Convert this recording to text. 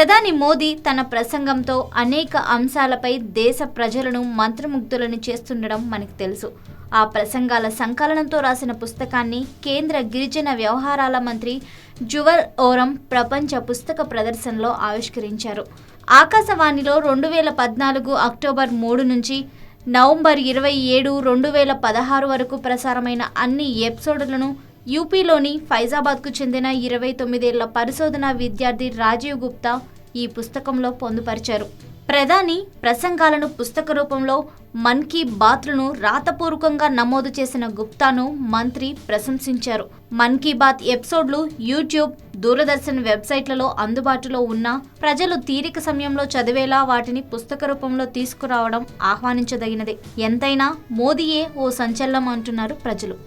ప్రధాని మోదీ తన ప్రసంగంతో అనేక అంశాలపై దేశ ప్రజలను మంత్రముగ్ధులను చేస్తుండడం మనకు తెలుసు. ఆ ప్రసంగాల సంకలనంతో రాసిన పుస్తకాన్ని కేంద్ర గిరిజన వ్యవహారాల మంత్రి జువల్ ఓరం ప్రపంచ పుస్తక ప్రదర్శనలో ఆవిష్కరించారు. ఆకాశవాణిలో 2014 అక్టోబర్ 3 నుంచి నవంబర్ 27, 2016 వరకు ప్రసారమైన అన్ని ఎపిసోడ్లను యూపీలోని ఫైజాబాద్కు చెందిన 29 ఏళ్ల పరిశోధనా విద్యార్థి రాజీవ్ గుప్తా ఈ పుస్తకంలో పొందుపరిచారు. ప్రధాని ప్రసంగాలను పుస్తక రూపంలో మన్ కీ బాత్లను రాతపూర్వకంగా నమోదు చేసిన గుప్తాను మంత్రి ప్రశంసించారు. మన్ కీ బాత్ ఎపిసోడ్లు యూట్యూబ్, దూరదర్శన్ వెబ్సైట్లలో అందుబాటులో ఉన్న ప్రజలు తీరిక సమయంలో చదివేలా వాటిని పుస్తక రూపంలో తీసుకురావడం ఆహ్వానించదగినదే. ఎంతైనా మోదీయే ఓ సంచలనం అంటున్నారు ప్రజలు.